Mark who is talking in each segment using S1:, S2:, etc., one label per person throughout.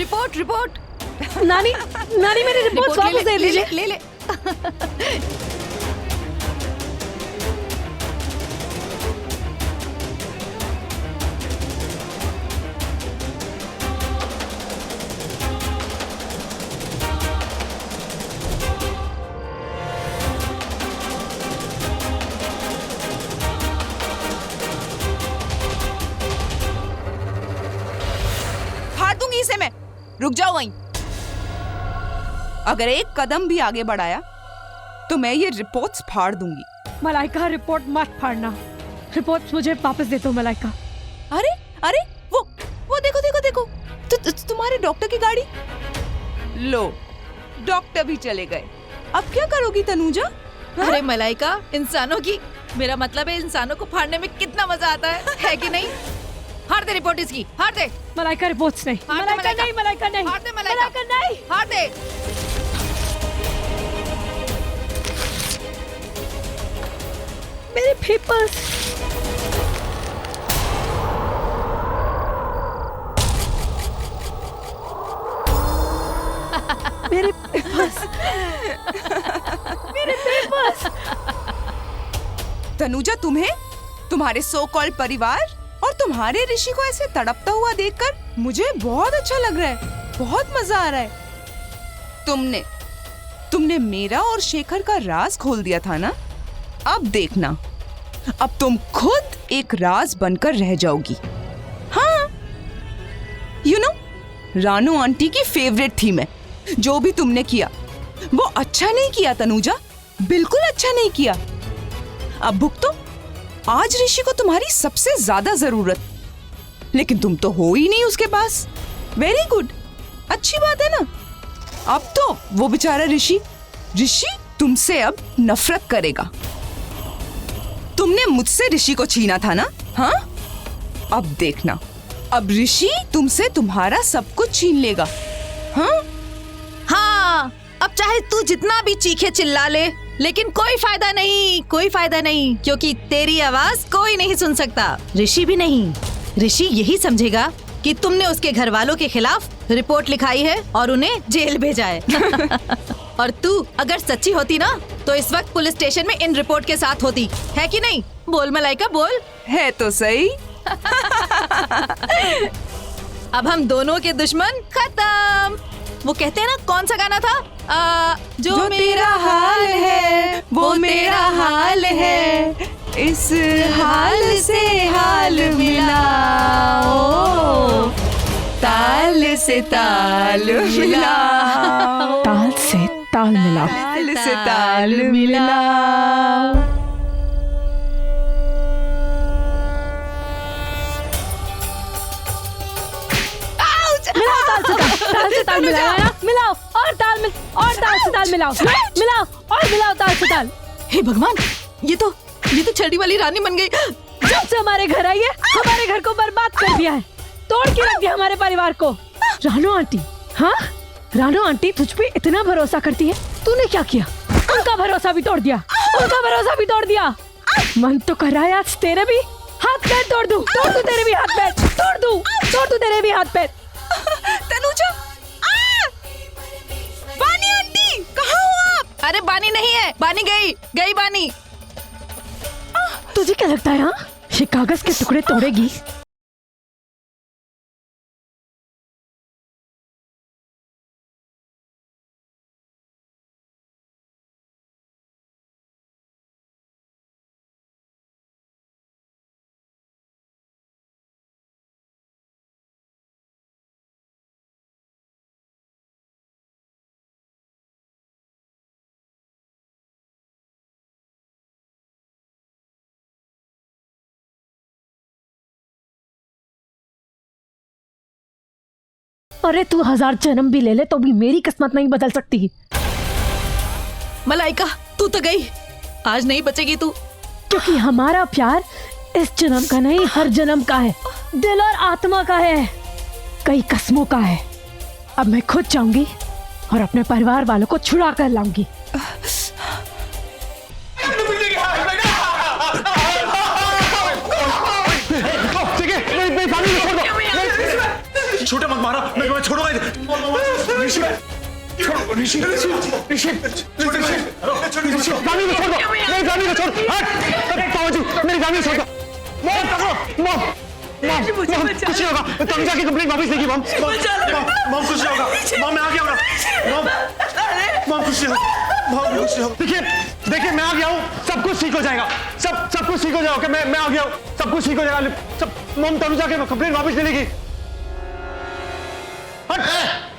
S1: Report report.
S2: नानी नानी मेरी रिपोर्ट वापस दे दीजिए।
S1: ले ले। फाड़ दूंगी इसे मैं। रुक जाओ वहीं। अगर एक कदम भी आगे बढ़ाया तो मैं ये रिपोर्ट्स फाड़ दूंगी।
S2: मलाइका रिपोर्ट मत फाड़ना, रिपोर्ट्स मुझे वापस दे दो मलाइका।
S1: अरे अरे वो देखो देखो देखो, तुम्हारे डॉक्टर की गाड़ी। लो, डॉक्टर भी चले गए। अब क्या करोगी तनुजा?
S3: अरे मलाइका, इंसानों की, मेरा मतलब है इंसानों को फाड़ने में कितना मजा आता है कि नहीं? हार दे रिपोर्ट इसकी, हार दे।
S2: मलाइका रिपोर्ट्स नहीं,
S3: हार दे
S2: मलाइका नहीं, मलाइका नहीं,
S3: हार दे मलाइका,
S2: मलाइका नहीं।
S3: हार दे।
S2: मेरे पेपर्स। मेरे पेपर्स, मेरे पेपर्स।
S1: तनुजा, तुम्हें, तुम्हारे सो कॉल्ड परिवार और तुम्हारे ऋषि को ऐसे तड़पता हुआ देखकर मुझे बहुत अच्छा लग रहा है, बहुत मजा आ रहा है। तुमने मेरा और शेखर का राज खोल दिया था ना? अब देखना, अब तुम खुद एक राज बनकर रह जाओगी। हाँ, रानू आंटी की फेवरेट थी मैं। जो भी तुमने किया वो अच्छा नहीं किया तनुजा, बिल्कुल अच्छा नहीं किया। अब भुगतो। आज ऋषि को तुम्हारी सबसे ज्यादा जरूरत, लेकिन तुम तो हो ही नहीं उसके पास। वेरी गुड, अच्छी बात है ना। अब तो वो बेचारा ऋषि तुमसे अब नफरत करेगा। तुमने मुझसे ऋषि को छीना था ना? हाँ, अब देखना, अब ऋषि तुमसे तुम्हारा सब कुछ छीन लेगा। हाँ
S3: हाँ, अब चाहे तू जितना भी चीखे चिल्ला ले, लेकिन कोई फायदा नहीं, कोई फायदा नहीं, क्योंकि तेरी आवाज कोई नहीं सुन सकता। ऋषि भी नहीं। ऋषि यही समझेगा कि तुमने उसके घर वालों के खिलाफ रिपोर्ट लिखाई है और उन्हें जेल भेजा है। और तू अगर सच्ची होती ना, तो इस वक्त पुलिस स्टेशन में इन रिपोर्ट के साथ होती, है कि नहीं? बोल मलाइका, बोल।
S1: है तो सही।
S3: अब हम दोनों के दुश्मन खत्म। वो कहते हैं ना, कौन सा गाना था? जो मेरा हाल है वो मेरा हाल है,
S1: इस हाल से हाल मिलाओ, ताल से ताल मिलाओ,
S2: ताल से ताल मिलाओ,
S1: ताल से ताल मिलाओ।
S2: ताल से ताल मिलाओ, मिलाओ और ताल से ताल मिलाओ, मिलाओ और मिलाओ ताल से ताल।
S3: हे भगवान, ये तो छड़ी वाली रानी बन गई।
S2: जब से हमारे घर आई है, हमारे घर को बर्बाद कर दिया है, तोड़ के रख दिया हमारे परिवार को। रानू आंटी, हाँ, रानू आंटी तुझ पे इतना भरोसा करती है, तूने क्या किया? उनका भरोसा भी तोड़ दिया, उनका भरोसा भी तोड़ दिया। मन तो कर रहा है आज तेरे भी हाथ पैर तोड़ दूं, तेरे भी हाथ पैर तोड़ दूं तेरे भी हाथ पैर।
S1: तनुजा, बानी आंटी, कहाँ हो आप?
S3: अरे बानी नहीं है, बानी गई बानी।
S2: तुझे क्या लगता है, हाँ, ये कागज के टुकड़े तोड़ेगी? अरे तू 1000 जन्म भी ले ले तो भी मेरी किस्मत नहीं बदल सकती।
S3: मलाइका, तू तो गई, आज नहीं बचेगी तू।
S2: क्योंकि हमारा प्यार इस जन्म का नहीं, हर जन्म का है, दिल और आत्मा का है, कई कस्मों का है। अब मैं खुद जाऊंगी और अपने परिवार वालों को छुड़ा कर लाऊंगी।
S4: छोटे मत मारो, मैं छोड़ूंगा ऋषि, छोड़ो ऋषि, ऋषि, ऋषि, गामी को छोड़ दो, मेरी गामी को छोड़, हट, बाबूजी, मेरी गामी को छोड़ दो, मॉम, मॉम, मॉम, कुछ नहीं होगा, तनुजा की कंप्लेंट वापस लेगी, मॉम, मॉम कुछ नहीं होगा, मॉम मैं आ गया हूँ, मॉम कुछ नहीं होगा, मॉम कुछ नहीं होगा, देखिए मैं आ गया हूँ, सब कुछ ठीक हो जाएगा, सब कुछ ठीक हो जाएगा, मैं आ गया हूँ, सब कुछ ठीक हो जाएगा, सब मॉम तनुजा की कंप्लेंट वापस ले लेगी।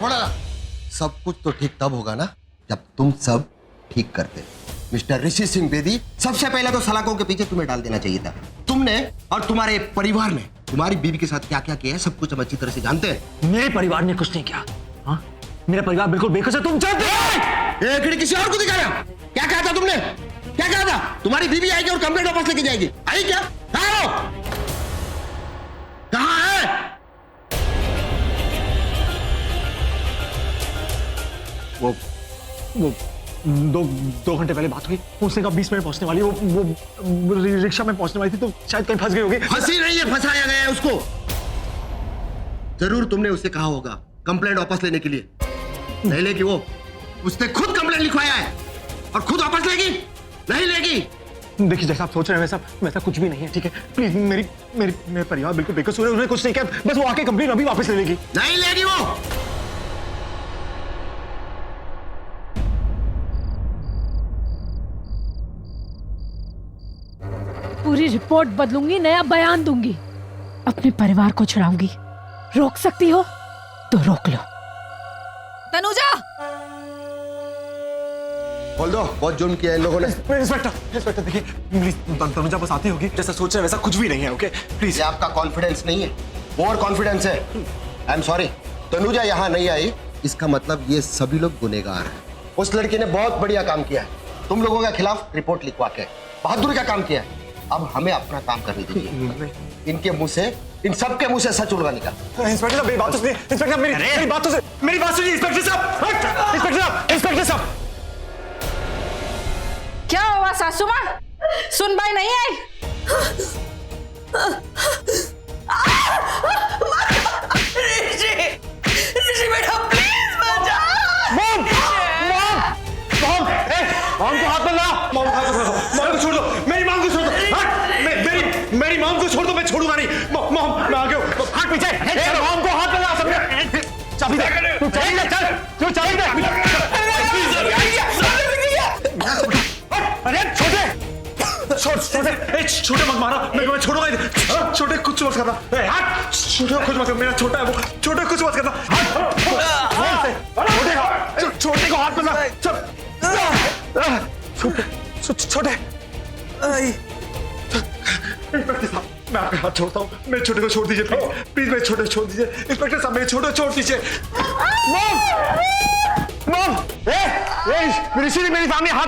S5: थोड़ा सब कुछ तो ठीक तब होगा ना जब तुम सब ठीक करते। मिस्टर ऋषि सिंह बेदी, सबसे पहले तो सलाखों के पीछे तुम्हें डाल देना चाहिए था। तुमने और तुम्हारे परिवार ने तुम्हारी बीवी के साथ क्या क्या किया है सब कुछ हम अच्छी तरह से जानते हैं।
S4: मेरे परिवार ने कुछ नहीं किया, हाँ? मेरा परिवार बिल्कुल बेकस है, तुम जानते हो।
S5: एक किसी और को दिखाया, क्या कहा था तुमने? क्या कहा था? तुम्हारी बीवी आएगी और कंप्लेंट वापस लेके जाएगी, आई क्या? कहाँ है?
S4: वो दो घंटे पहले बात हुई, उसने कहा 20 मिनट पहुंचने वाली, वो रिक्शा में पहुंचने वाली थी, तो शायद कहीं फंस गई होगी।
S5: फंसी नहीं है, फंसाया गया है उसको। जरूर तुमने उससे कहा होगा कंप्लेंट वापस लेने के लिए, नहीं लेगी वो, उसने खुद कंप्लेंट लिखवाया है और खुद वापस लेगी, नहीं लेगी।
S4: देखिए जैसा आप सोच रहे हैं वैसा कुछ भी नहीं है, ठीक है? प्लीज मेरे परिवार बिल्कुल बेकसूर है, उन्होंने कुछ नहीं किया, बस वो आके कंप्लेंट अभी वापस ले लेगी।
S5: नहीं लेगी वो।
S2: पूरी रिपोर्ट बदलूंगी, नया बयान दूंगी, अपने परिवार को छुड़ाऊंगी। रोक सकती हो तो रोक लो।
S3: तनुजा,
S5: बोल दो बहुत जुर्म किया इन लोगों ने।
S4: इंस्पेक्टर देखिए प्लीज, तनुजा बस आती होगी, जैसा सोच रहे हैं वैसा कुछ भी नहीं है, ओके प्लीज।
S5: ये आपका कॉन्फिडेंस नहीं है, ओवर कॉन्फिडेंस है। आई एम सॉरी, तनुजा यहाँ नहीं आई, इसका मतलब ये सभी लोग गुनहगार हैं। उस लड़की ने बहुत बढ़िया काम किया है, तुम लोगों के खिलाफ रिपोर्ट लिखवा के बहादुरी का काम किया है। अब हमें अपना काम करने दीजिए। इनके मुंह से, इन सबके मुंह से सच उड़वा निकाल।
S4: इंस्पेक्टर साहब मेरी बात तो सुनिए, इंस्पेक्टर मेरी बात तो सुनिए, मेरी बात सुनिए इंस्पेक्टर साहब, इंस्पेक्टर साहब।
S6: क्या हुआ सासू माँ, सुनवाई नहीं आई? ऋषि बेटा प्लीज बचा।
S4: मॉम को हाथ में ला, मॉम को छोड़ दो, मेरी मॉम को छोड़ दो, मेरी मॉम को छोड़ दो, मैं छोड़ूंगा नहीं। मॉम मैं आ गया हूँ, हाथ पीछे, मॉम को हाथ में ला सबने, चाबी दे, तू चाबी दे, चल तू चाबी दे। अरे छोटे मत मारो, मैं छोड़ूंगा नहीं, छोटे कुछ मत करना, छोटे कुछ मत करना, मेरा छोटा है वो, छोटे कुछ मत करना, छोटे को हाथ में ला, छोटे इंस्पेक्टर साहब मैं आपका हाथ छोड़ता हूँ, मेरे छोटे को छोड़ दीजिए प्लीज, मेरे छोटे को छोड़ दीजिए इंस्पेक्टर साहब, मेरे छोटे को छोड़ दीजिए। मॉम ऋषि ने मेरे सामने हाथ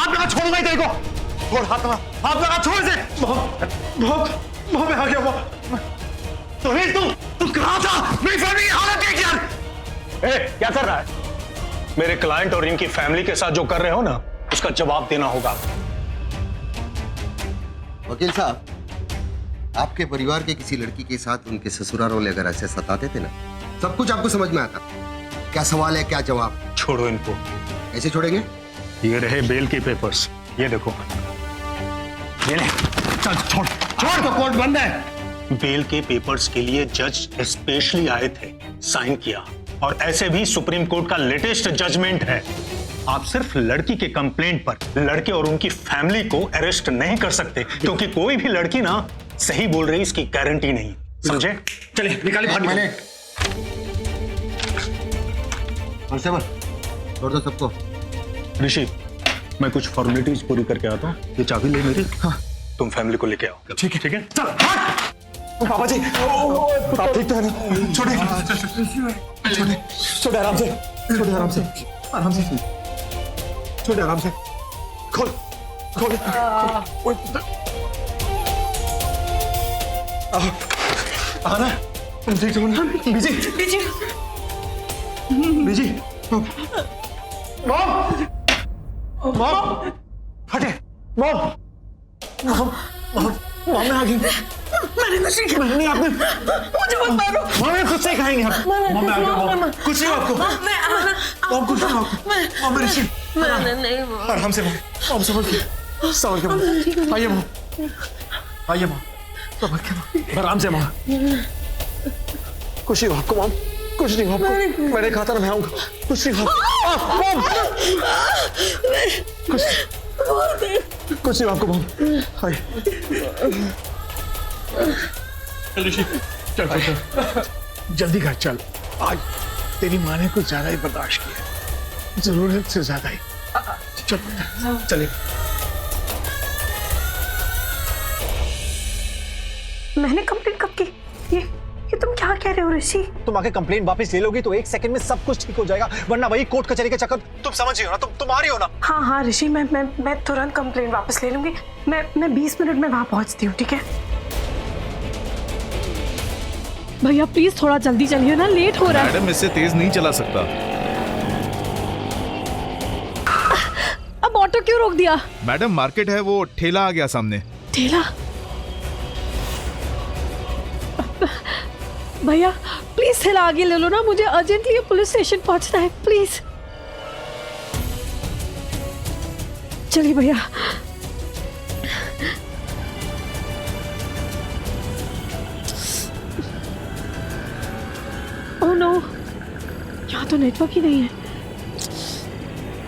S4: लगा, छोड़ूंगा ही तेरे को, छोड़ हाथ लगा छोड़ से। मॉम मैं आ गया, मॉम तू कहाँ था? मेरी फैमिली की हालत देख यार।
S7: क्या कर रहा है? मेरे क्लाइंट और इनकी फैमिली के साथ जो कर रहे हो ना, उसका जवाब देना होगा।
S5: वकील साहब, आपके परिवार के किसी लड़की के साथ उनके ससुराल वाले अगर ऐसे सताते थे ना, सब कुछ आपको समझ में आता। क्या सवाल है, क्या जवाब?
S7: छोड़ो इनको।
S5: कैसे छोड़ेंगे?
S7: ये रहे बेल के पेपर्स, ये देखो, ये ले, चल छोड़
S5: तो कोर्ट बंद है।
S7: बेल के पेपर्स के लिए जज स्पेशली आए थे, साइन किया, और ऐसे भी सुप्रीम कोर्ट का लेटेस्ट जजमेंट है, आप सिर्फ लड़की के कंप्लेंट पर लड़के और उनकी फैमिली को अरेस्ट नहीं कर सकते, क्योंकि कोई भी लड़की ना सही बोल रही इसकी गारंटी नहीं, समझे? चलिए निकालिए बाहर।
S5: कांस्टेबल छोड़ दो सबको।
S7: ऋषि मैं कुछ फॉर्मेलिटीज पूरी करके आता हूँ, ये चाबी ले मेरी, हाँ तुम फैमिली को लेके आओ।
S4: ठीक है चल। बाबा जी आप ठीक तो है ना? छोटे आराम से, छोटे आराम से, छोटे आराम से, खोल आना, तुम ठीक हो ना? बीजी मॉम हटे, मॉम मैं आ गई।
S6: मैंने कुछ नहीं किया।
S4: नहीं आपने,
S6: मुझे मत मारो।
S4: माँ मैं खुद से खाएंगे आप। माँ मैं आ गया, माँ कुछ नहीं आपको, माँ कुछ नहीं आपको, माँ मेरी सी आराम से, माँ संभल के, संभल के माँ, आइए माँ, आइए माँ, संभल के माँ, आराम से माँ, कुछ नहीं आपको माँ, कुछ नहीं आपको, मैंने कहा था ना मैं आऊँगा, कुछ नहीं आपको, कुछ नहीं आपको माँ, आइए। ऋषि चल चल चल, जल्दी घर चल, आज तेरी माँ ने कुछ ज्यादा ही बर्दाश्त किया, जरूरत से ज्यादा ही। चल चले।
S2: मैंने कंप्लेंट कब की? ये तुम क्या कह रहे हो ऋषि?
S4: तुम आके कंप्लेंट वापस ले लोगी तो 1 सेकंड में सब कुछ ठीक हो जाएगा, वरना वही कोर्ट कचहरी के चक्कर, तुम समझ रही हो ना, तुम आ रही हो ना।
S2: हाँ ऋषि, मैं तुरंत कंप्लेंट वापस ले लूंगी। मैं 20 मिनट में वहां पहुंचती हूँ, ठीक है? भैया प्लीज थोड़ा जल्दी चलिए ना, लेट हो रहा है।
S8: मैडम इससे तेज नहीं चला सकता।
S2: अब ऑटो क्यों रोक दिया?
S8: मैडम मार्केट है, वो ठेला आ गया सामने।
S2: ठेला? भैया प्लीज ठेला आगे ले लो ना, मुझे अर्जेंटली पुलिस स्टेशन पहुंचना है, प्लीज। चलिए भैया। ओह नो, यहाँ तो नेटवर्क ही नहीं है।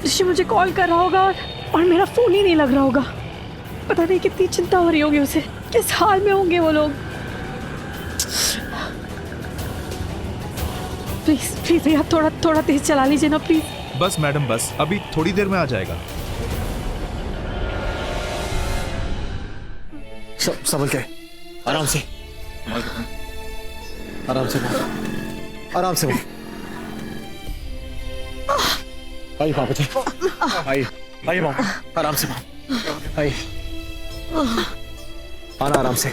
S2: ऋषि मुझे कॉल कर रहा होगा और मेरा फोन ही नहीं लग रहा होगा। पता नहीं कितनी चिंता हो रही होगी उसे, किस हाल में होंगे वो लोग। प्लीज भैया थोड़ा तेज चला लीजिए ना प्लीज।
S8: बस मैडम बस, अभी थोड़ी देर में आ जाएगा।
S4: संभल के, आराम से, आराम से, आराम से। आइए पापा जी, आइए माँ, आराम से माँ, आइए, आना आराम से,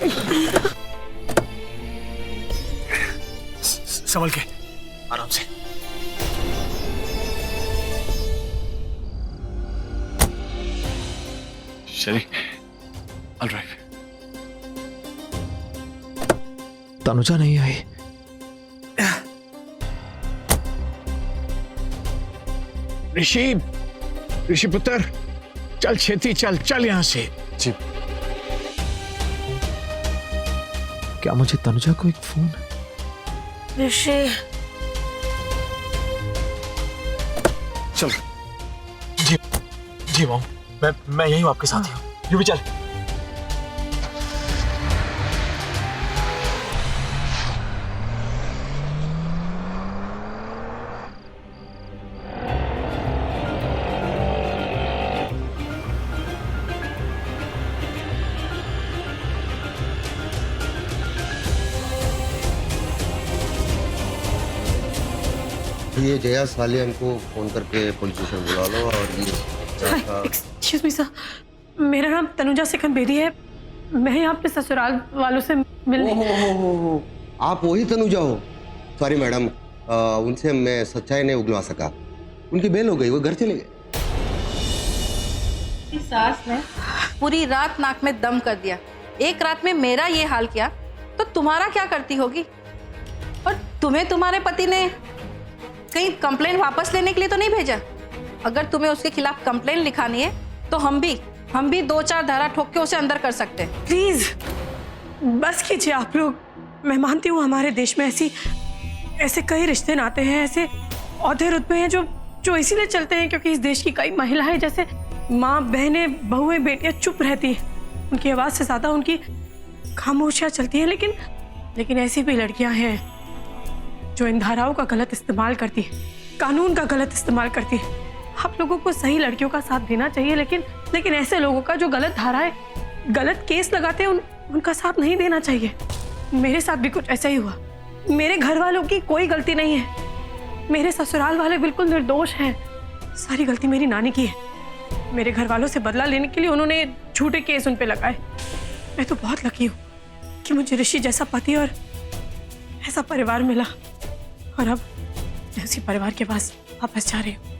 S4: संभल के, आराम से। शरी, ऑलराइट। तनुजा नहीं आई।
S9: ऋषि पुत्र, चल छेती चल यहाँ से।
S4: जी। क्या मुझे तनुजा को एक फोन?
S2: ऋषि
S4: चल। जी मॉम, मैं यही हूँ आपके साथ ही हूँ। यू भी चल।
S5: ये जया सालियन को फोन करके पुलिस स्टेशन बुला लो। और ये
S2: एक्सक्यूज मी सर, मेरा नाम तनुजा सिकन बेदी है। मैं यहाँ अपने ससुराल वालों से मिलने।
S5: हो, आप वही तनुजा हो? सॉरी मैडम, उनसे मैं सच्चाई नहीं उगलवा सका। उनकी बेल हो गई, वो घर चले गए।
S3: सास ने पूरी रात नाक में दम कर दिया, एक रात में मेरा ये हाल किया, तो तुम्हारा क्या करती होगी? और तुम्हें तुम्हारे पति ने कहीं कंप्लेंट वापस लेने के लिए तो नहीं भेजा? अगर तुम्हें उसके खिलाफ कंप्लेंट लिखानी है तो हम भी 2-4 धारा ठोक के उसे अंदर कर सकते हैं।
S2: प्लीज बस कीजिए आप लोग। मैं मानती हूँ हमारे देश में ऐसे कई रिश्ते नाते हैं, ऐसे औहदे रुतबे हैं जो इसीलिए चलते हैं क्योंकि इस देश की कई महिलाएं जैसे माँ, बहनें, बहुएं, बेटियां चुप रहती हैं। उनकी आवाज़ से ज़्यादा उनकी खामोशियाँ चलती हैं। लेकिन ऐसी भी लड़कियां हैं जो इन धाराओं का गलत इस्तेमाल करती है, कानून का गलत इस्तेमाल करती है। आप लोगों को सही लड़कियों का साथ देना चाहिए, लेकिन ऐसे लोगों का जो गलत धाराएं, गलत केस लगाते हैं, उनका साथ नहीं देना चाहिए। मेरे साथ भी कुछ ऐसा ही हुआ। मेरे घर वालों की कोई गलती नहीं है। मेरे ससुराल वाले बिल्कुल निर्दोष हैं। सारी गलती मेरी नानी की है। मेरे घर वालों से बदला लेने के लिए उन्होंने झूठे केस उन पे लगाए। मैं तो बहुत लकी हूँ कि मुझे ऋषि जैसा पति और ऐसा परिवार मिला, और अब मैं उसी परिवार के पास वापस जा रही हूँ।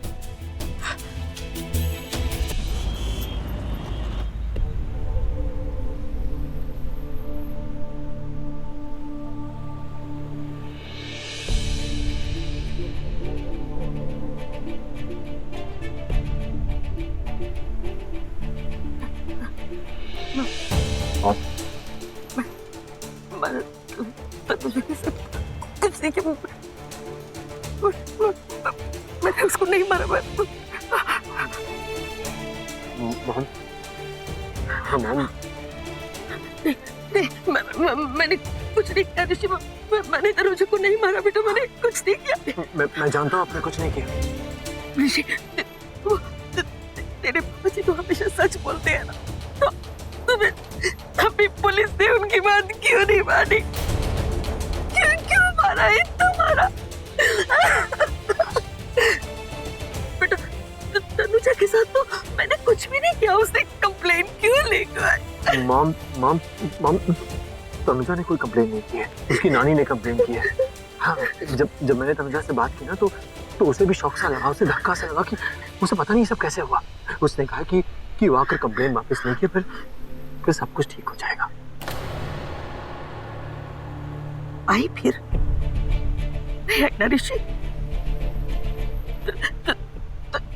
S6: तनुजा के साथ कुछ नहीं किया। मैंने उसको नहीं मारा। मैंने कुछ नहीं किया ऋषि। मैंने तनुजा को नहीं मारा बेटा, मैंने कुछ नहीं किया।
S4: मैं जानता हूँ आपने कुछ नहीं किया।
S6: ऋषि, तेरे पापा जी तो हमेशा सच बोलते हैं ना, तो तुम्हें अभी पुलिस ने उनकी बात क्यों नहीं मानी? क्यों मारा है तुम्हारा? बेटा तनुजा के साथ तो मैंने कुछ भी नहीं किया। उसने कंप्लेन क्यों लेकर?
S4: मॉम तनुजा ने कोई कंप्लेन नहीं की है, उसकी नानी ने कंप्लेन की है। हाँ, जब मैंने तनुजा से बात की ना तो उसे भी शौक सा लगा, उसे धक्का सा लगा कि उसे पता नहीं सब कैसे हुआ। उसने कहा कि वो आकर कंप्लेन वापस नहीं किया, फिर सब कुछ ठीक हो जाएगा।
S6: आई फिर ऋषि,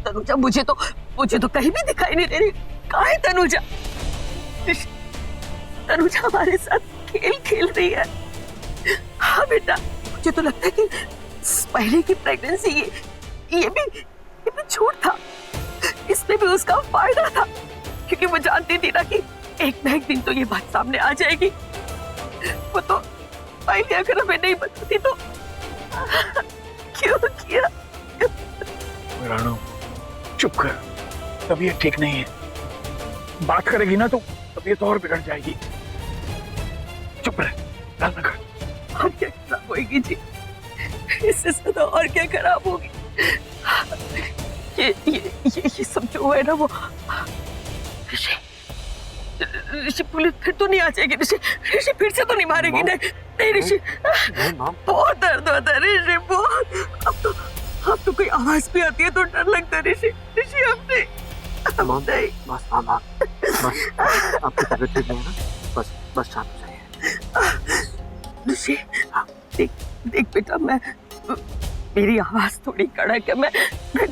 S6: तनुजा मुझे तो कहीं भी दिखाई नहीं दे रही। कहाँ है तनुजा? तनुजा हमारे साथ खेल खेल रही है। हाँ बेटा, मुझे तो लगता है कि पहले की प्रेगनेंसी ये भी झूठ था। इसमें भी उसका फायदा था, क्योंकि वो जानती थी ना कि एक ना एक दिन तो ये बात सामने आ जाएगी। वो तो पहले अगर हमें नहीं बताती तो क्यों किया?
S9: राणो चुप कर, तबीयत ठीक नहीं है। बात करेगी ना तो तबीयत और बिगड़ जाएगी। चुप रह, गल न कर।
S6: और क्या खराब होगी जी? इससे ज्यादा और क्या खराब होगी? ये सब जो है ना वो ऋषि पुलिस फिर तो नहीं आ जाएगी। ऋषि फिर से तो नहीं मारेगी? नहीं ऋषि, बहुत दर्द होता है ऋषि, बहुत। अब तो कोई आवाज भी आती है तो डर लगता है ऋषि। अब नहीं।
S4: बस आपकी तबीयत ठीक नहीं है ना, बस शांत हो जाइए।
S6: ऋषि देख बेटा, मेरी आवाज थोड़ी कड़क है, मैं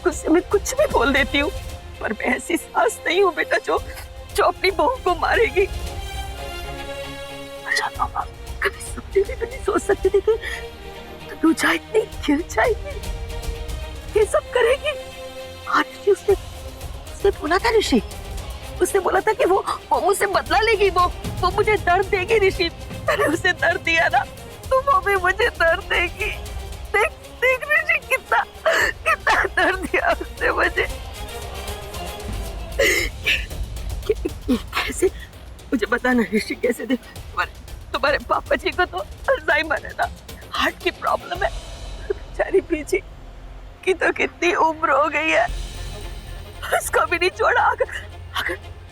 S6: गुस्से में कुछ भी बोल देती हूँ, पर मैं ऐसी सास नहीं हूँ बेटा जो अपनी बहू को मारेगी। कभी सपने में भी नहीं सोच सकती थी कि तनुजा इतनी गिर जाएगी, ये सब करेगी। हाँ ऋषि, उसने बोला था ऋषि, उसने बोला था कि वो मुझसे बदला लेगी, वो मुझे दर्द देगी। ऋषि, मैंने उसे दर्द दिया ना, तो वो भी मुझे दर्द देगी। देख ऋषि, कितना दर्द दिया उसने मुझे। कैसे, मुझे बताना ऋषि, कैसे दे? तुम्हारे पापा जी को तो अल्जाइमर है ना, हार्ट की प्रॉब्लम है। बेचारी पीछे की तो कितनी उम्र हो गई है, उसको भी नहीं छोड़ा।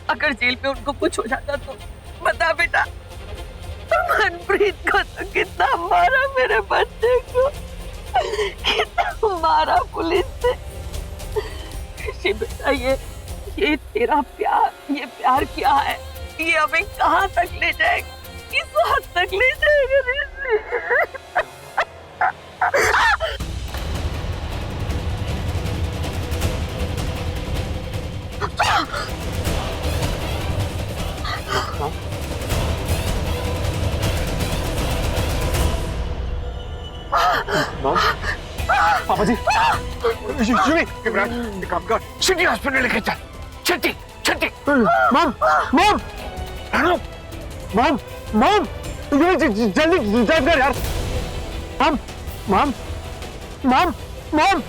S6: अगर जेल में उनको कुछ हो जाता तो बता बेटा। मनप्रीत को तो कितना मारा, मेरे बच्चे को कितना मारा पुलिस ने। ऋषि बेटा, ये तेरा प्यार, ये प्यार क्या है? ये हमें कहाँ तक ले जाएगा? किस हद तक ले जाएगा ऋषि?
S4: पापा जी,
S9: इमरान काम कर, सिटी हॉस्पिटल लेके चल, छठी।
S4: मॉम,
S9: राणो,
S4: मॉम, जल्दी ड्राइव कर यार। मॉम,